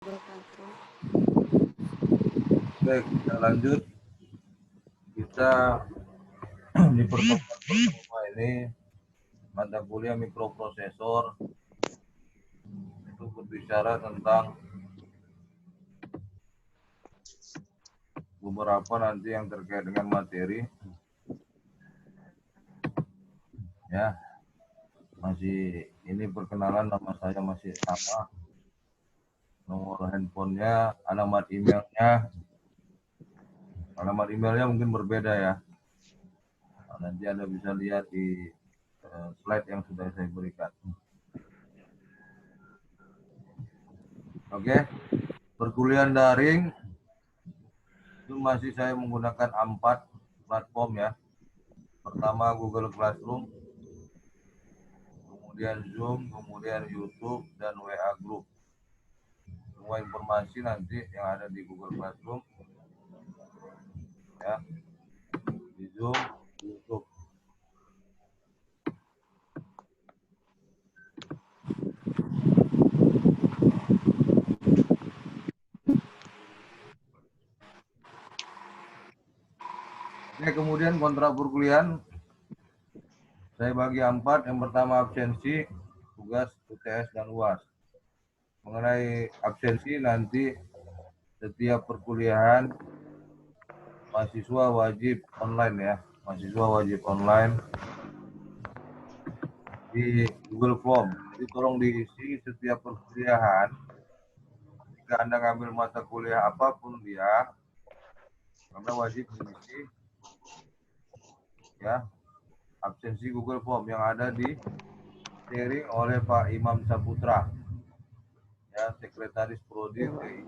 Baik, kita lanjut. Kita di pertemuan pertama ini mata kuliah mikroprosesor itu berbicara tentang beberapa nanti yang terkait dengan materi. Ya, masih ini perkenalan, nama saya masih sama. Nomor handphonenya, alamat emailnya mungkin berbeda ya. Nanti Anda bisa lihat di slide yang sudah saya berikan. Oke, perkuliahan daring itu masih saya menggunakan 4 platform ya. Pertama Google Classroom, kemudian Zoom, kemudian YouTube, dan WA Group. Semua informasi nanti yang ada di Google Classroom, ya, di Zoom, di YouTube. Oke, kemudian kontrak perkuliahan saya bagi 4. Yang pertama absensi, tugas, UTS, dan UAS. Mengenai absensi nanti setiap perkuliahan mahasiswa wajib online ya, mahasiswa wajib online di Google Form. Jadi tolong diisi setiap perkuliahan. Jika Anda ngambil mata kuliah apapun dia, Anda wajib mengisi ya absensi Google Form yang ada di sharing oleh Pak Imam Saputra, ya, Sekretaris Prodi UTI.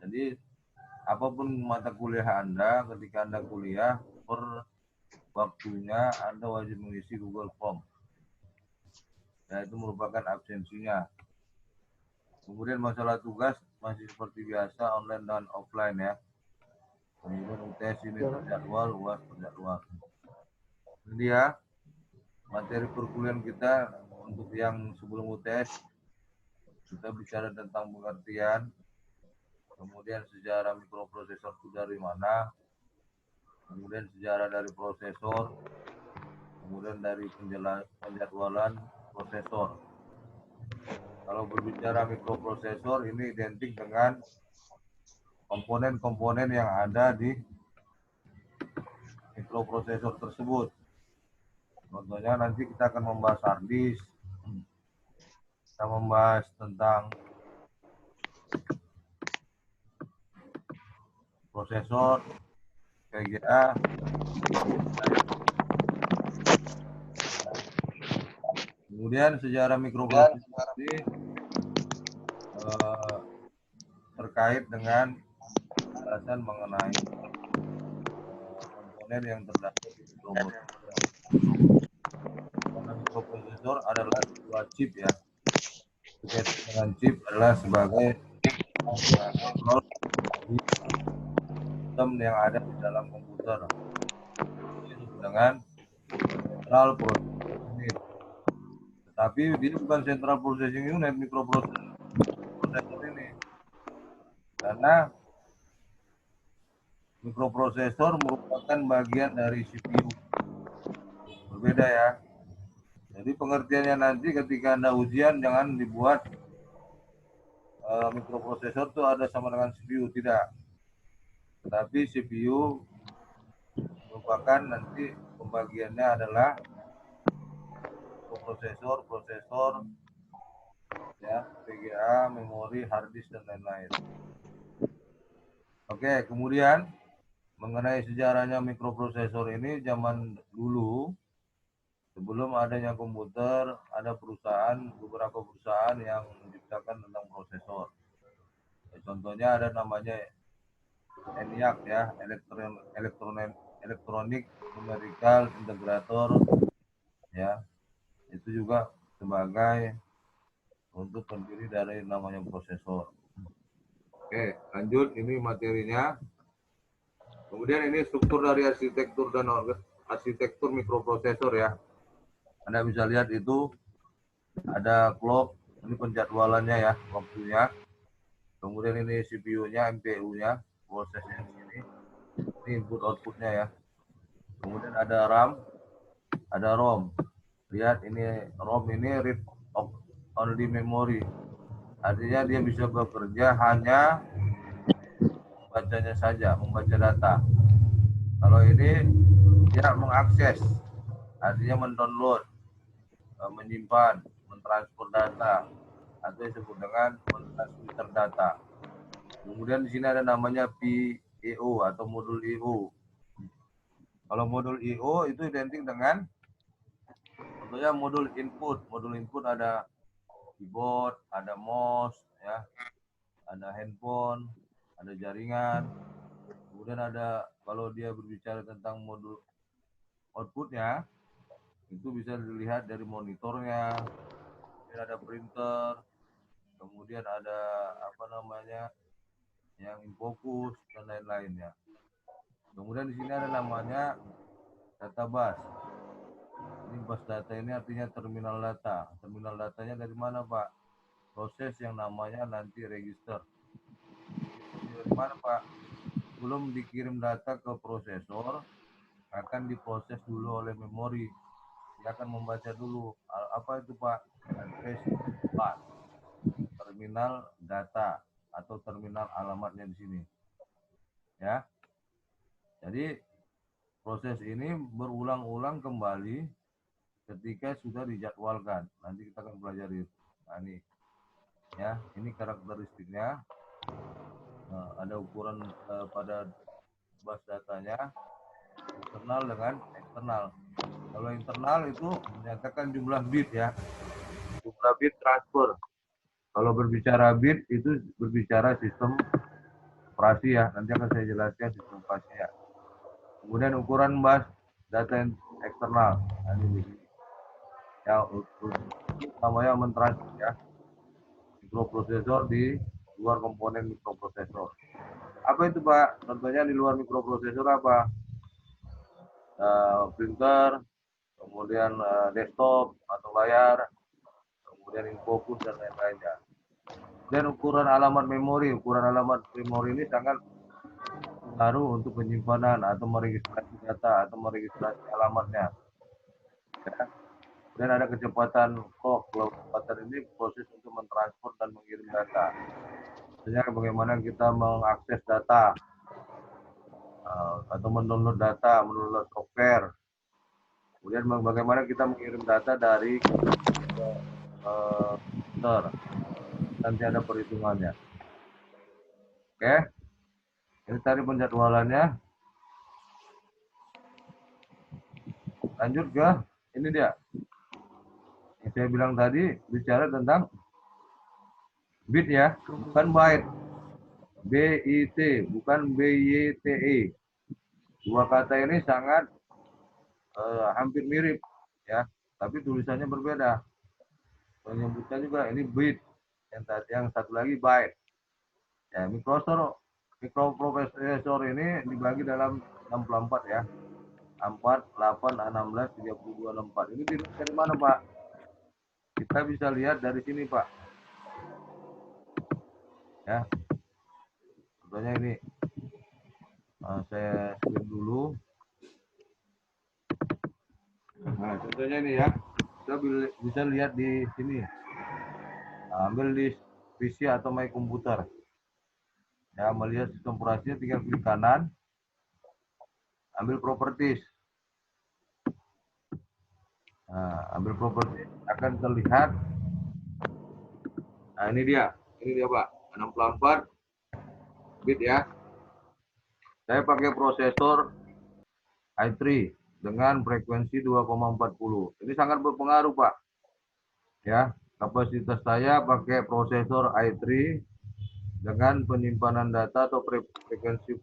Jadi apapun mata kuliah Anda, ketika Anda kuliah, per waktunya Anda wajib mengisi Google Form. Ya, itu merupakan absensinya. Kemudian masalah tugas masih seperti biasa, online dan offline ya. Kemudian UTS ini terjadwal, UAS terjadwal. Ini dia materi perkuliahan kita untuk yang sebelum UTS. Kita bicara tentang pengertian, kemudian sejarah mikroprosesor itu dari mana, kemudian sejarah dari prosesor, kemudian dari penjadwalan prosesor. Kalau berbicara mikroprosesor, ini identik dengan komponen-komponen yang ada di mikroprosesor tersebut. Contohnya nanti kita akan membahas hard disk, kita membahas tentang prosesor, VGA, kemudian sejarah mikroprosesor ini terkait dengan penjelasan mengenai komponen yang terdapat di mikroprosesor. Mikroprosesor adalah sebuah chip ya. Berkaitan dengan chip adalah sebagai sistem yang ada di dalam komputer. Ini dengan central processing unit. Tetapi dia bukan central processing unit, mikroprosesor ini. Karena mikroprosesor merupakan bagian dari CPU. Berbeda ya. Jadi pengertiannya nanti ketika Anda ujian jangan dibuat mikroprosesor itu ada sama dengan CPU, tidak. Tetapi CPU merupakan nanti pembagiannya adalah prosesor, ya, VGA, memori, hard disk, dan lain-lain. Oke, kemudian mengenai sejarahnya mikroprosesor ini, zaman dulu sebelum adanya komputer, ada beberapa perusahaan yang menciptakan tentang prosesor. Ya, contohnya ada namanya ENIAC ya, Electronic Numerical Integrator, ya, itu juga sebagai untuk pendiri dari namanya prosesor. Oke, lanjut, ini materinya. Kemudian ini struktur dari arsitektur dan mikroprosesor ya. Anda bisa lihat itu ada clock, Ini penjadwalannya ya, waktunya. Kemudian ini CPU-nya, MPU-nya, prosesnya di sini. Ini input outputnya ya. Kemudian ada RAM, ada ROM. Lihat ini ROM ini read only memory. Artinya dia bisa bekerja hanya membacanya saja, membaca data. Kalau ini dia mengakses, artinya mendownload, menyimpan, mentransfer data, atau disebut dengan mentransmitter data. Kemudian di sini ada namanya PIO atau modul IO. Kalau modul IO itu identik dengan contohnya modul input. Modul input ada keyboard, ada mouse, ya, ada handphone, ada jaringan. Kemudian ada kalau dia berbicara tentang modul outputnya, itu bisa dilihat dari monitornya. Kemudian ada printer, kemudian ada apa namanya yang infocus dan lain-lainnya. Kemudian di sini ada namanya data bus. Ini bus data ini artinya terminal data. Terminal datanya dari mana, Pak? Proses yang namanya nanti register. Dari mana, Pak? Sebelum dikirim data ke prosesor, akan diproses dulu oleh memori. Dia akan membaca dulu. Apa itu, Pak? Address bus. Terminal data atau terminal alamatnya di sini. Ya. Jadi proses ini berulang-ulang kembali ketika sudah dijadwalkan. Nanti kita akan pelajari. Nah, ini ya, ini karakteristiknya. Ada ukuran pada bus datanya internal dengan eksternal. Kalau internal itu menyatakan jumlah bit ya, jumlah bit transfer. Kalau berbicara bit itu berbicara sistem operasi ya. Nanti akan saya jelaskan sistem operasi ya. Kemudian ukuran bus data eksternal. Nah, ini ya, namanya mentransfer ya, mikroprosesor di luar komponen mikroprosesor. Apa itu, Pak? Contohnya di luar mikroprosesor apa? Printer, kemudian desktop atau layar, kemudian infocus dan lain-lainnya. Dan ukuran alamat memori ini sangat pengaruh untuk penyimpanan atau meregistrasi data atau meregistrasi alamatnya. Ya. Dan ada kecepatan clock. Kalau kecepatan ini proses untuk mentransfer dan mengirim data. Misalnya bagaimana kita mengakses data atau mendownload data, mendownload software. Kemudian bagaimana kita mengirim data dari komputer. Nanti ada perhitungannya. Oke. Ini tadi penjadwalannya. Lanjut ke ini dia. Yang saya bilang tadi bicara tentang bit ya, bukan byte. BIT, bukan BYTE. Dua kata ini sangat hampir mirip ya, tapi tulisannya berbeda. Penyebutnya juga ini bit, yang satu lagi byte. Ya, mikroprosesor ini dibagi dalam 64 ya. 4, 8, 16, 32, 64. Ini dari mana, Pak? Kita bisa lihat dari sini, Pak. Ya. Contohnya ini. Saya screen dulu. Nah, contohnya ini ya. Kita bisa lihat di sini. Ambil di PC atau My Computer. Ya, melihat sistem operasinya tinggal klik kanan. Ambil properties. Nah, ambil properties akan terlihat. Nah, ini dia. Ini dia, Pak. 64 bit ya. Saya pakai prosesor i3 dengan frekuensi 2,40. Ini sangat berpengaruh, Pak. Ya, kapasitas saya pakai prosesor i3 dengan penyimpanan data atau frekuensi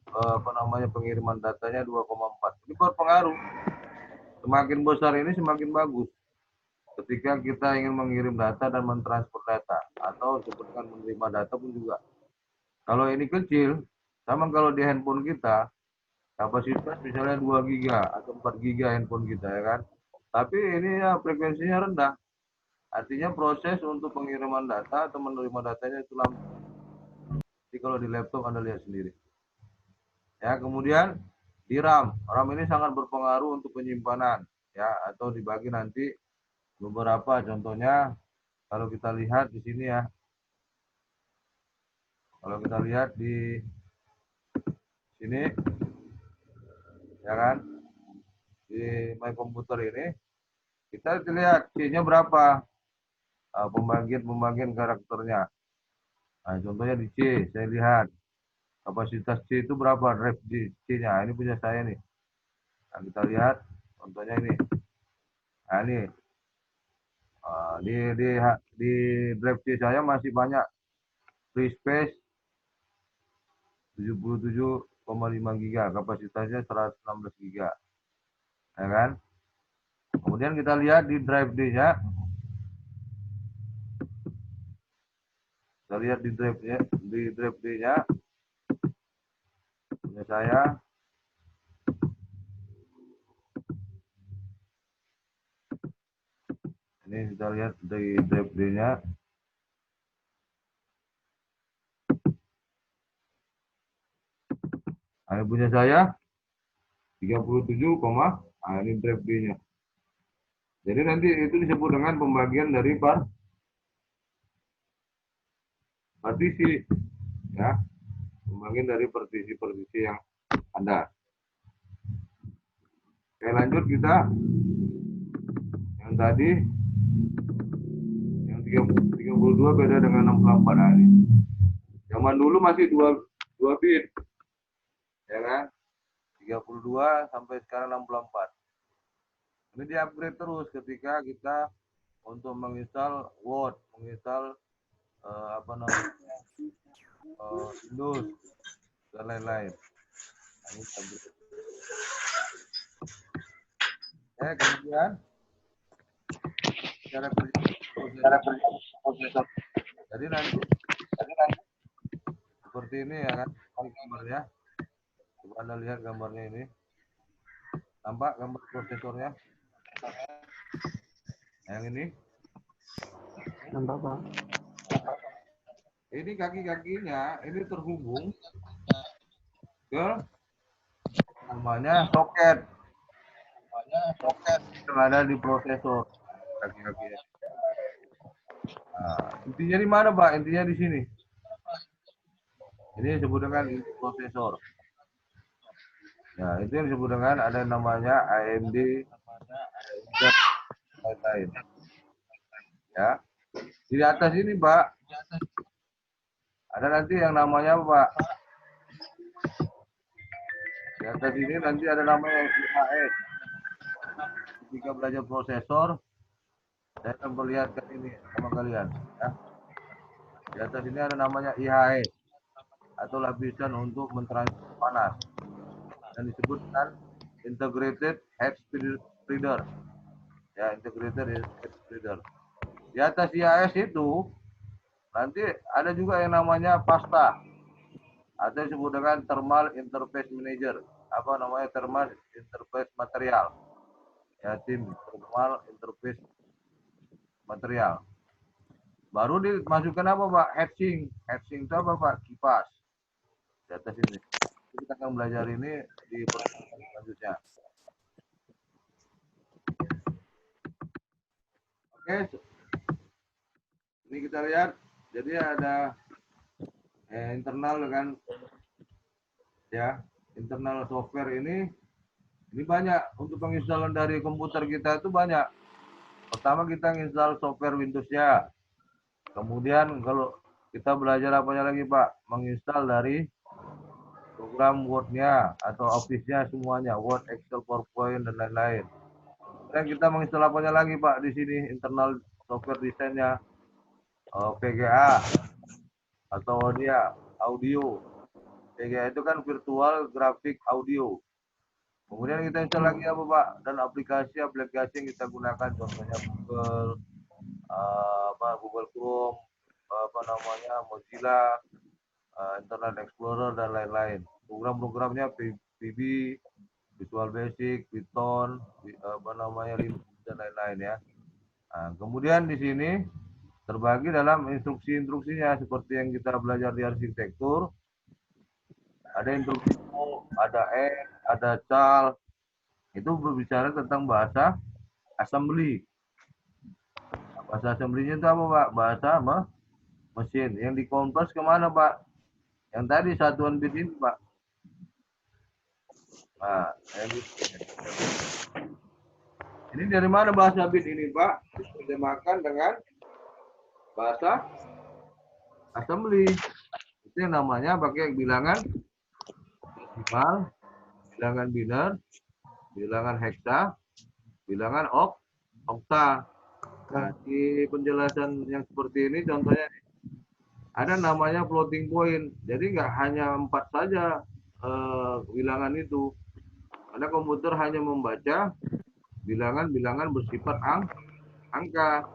pengiriman datanya 2,4. Ini berpengaruh. Semakin besar ini semakin bagus. Ketika kita ingin mengirim data dan mentransfer data atau seperti menerima data pun juga. Kalau ini kecil, sama kalau di handphone kita kapasitas misalnya 2 giga atau 4 giga handphone kita ya kan. Tapi ini ya frekuensinya rendah. Artinya proses untuk pengiriman data atau menerima datanya itu lama. Jadi kalau di laptop Anda lihat sendiri. Ya, kemudian di RAM. RAM ini sangat berpengaruh untuk penyimpanan ya, atau dibagi nanti beberapa, contohnya kalau kita lihat di sini ya. Kalau kita lihat di sini ya kan, di My Computer ini kita lihat C-nya berapa, pembagian karakternya. Nah, contohnya di C, saya lihat kapasitas C itu berapa, drive di C-nya. Ini punya saya nih. Nah, kita lihat contohnya ini. Nah, ini di drive C saya masih banyak free space 77,5 giga, kapasitasnya 116 giga. Ya kan? Kemudian kita lihat di drive D-nya. Kita lihat di drive D-nya punya saya. Ini kita lihat di drive D-nya. Ini punya saya 37, ini drive D-nya. Jadi nanti itu disebut dengan pembagian dari partisi, ya, pembagian dari partisi-partisi yang ada. Oke, lanjut kita yang tadi, yang 32 beda dengan 64. Nah, ini zaman dulu masih 2 bit, ya kan, 32 sampai sekarang 64. Ini di upgrade terus ketika kita untuk menginstal Word, menginstal Windows dan lain-lain. Ini upgrade. Kemudian cara kerja prosesor. Jadi nanti seperti ini ya kan, ini gambarnya. Coba Anda lihat gambarnya ini. Nampak gambar prosesornya? Yang ini? Nampak, Pak. Ini kaki-kakinya ini terhubung ke namanya soket. Yang ada di prosesor. Kaki-kakinya. Nah, intinya di mana, Pak? Intinya di sini. Ini disebut dengan inti prosesor. Ya, itu yang disebut dengan ada namanya AMD dan lain-lain. Ya. Di atas ini, Pak, ada nanti yang namanya apa, Pak? Di atas ini nanti ada namanya IHS. Ketika belajar prosesor, saya akan perlihatkan ini sama kalian. Ya. Di atas ini ada namanya IHS atau lapisan untuk mentransfer panas. Dan disebutkan Integrated Head Spreader. Ya, Integrated Head Spreader. Di atas IHS itu nanti ada juga yang namanya PASTA atau disebut dengan Thermal Interface Manager. Apa namanya? Thermal Interface Material. Ya, tim Thermal Interface Material. Baru dimasukkan apa, Pak? Heatsink. Heatsink itu apa, Pak? Kipas. Di atas ini. Kita akan belajar ini di pertemuan selanjutnya. Oke. Ini kita lihat. Jadi ada internal kan, ya, internal software ini banyak untuk penginstalan dari komputer kita itu banyak. Pertama kita install software Windows-nya. Kemudian kalau kita belajar apanya lagi, Pak? Menginstal dari program Word-nya atau Office-nya semuanya, Word, Excel, PowerPoint dan lain-lain. Dan kita menginstal apanya lagi, Pak? Di sini internal software desainnya, VGA atau audio. VGA itu kan virtual graphic audio. Kemudian kita install lagi apa, Pak? Dan aplikasi-aplikasi yang kita gunakan, contohnya Google, Google Chrome, Mozilla, Internet Explorer dan lain-lain. Program-programnya VB, Visual Basic, Python, Linux dan lain-lain ya. Nah, kemudian di sini terbagi dalam instruksi-instruksinya seperti yang kita belajar di arsitektur. Ada instruksi O, ada E, ada CAL. Itu berbicara tentang bahasa assembly. Bahasa assembly-nya itu apa, Pak? Bahasa mesin. Yang dikonvers kemana, Pak? Yang tadi satuan bit ini, Pak. Nah, ini dari mana bahasa bit ini, Pak? Diterjemahkan dengan bahasa assembly. Itu yang namanya pakai bilangan desimal, bilangan biner, bilangan heksa, bilangan okta. Nah, di penjelasan yang seperti ini contohnya ada namanya floating point. Jadi nggak hanya 4 saja bilangan itu. Karena komputer hanya membaca bilangan-bilangan bersifat angka.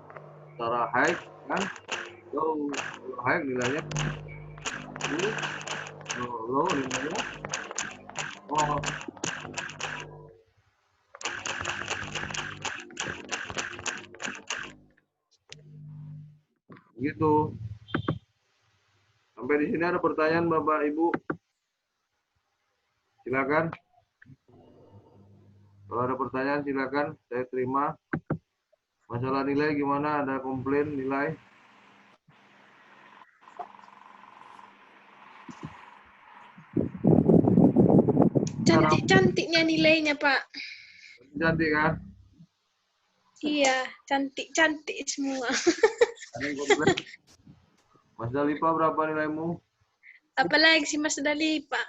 Secara high kan low. High nilainya low nilainya oh. Gitu. Sampai di sini ada pertanyaan Bapak Ibu? Silakan. Kalau ada pertanyaan silakan, saya terima. Masalah nilai gimana? Ada komplain nilai? Cantik-cantiknya nilainya, Pak. Cantik kan? Iya, cantik-cantik semua. Ada yang komplain? Mas Dalipa berapa nilaimu? Apalagi sih Mas Dali, Pak?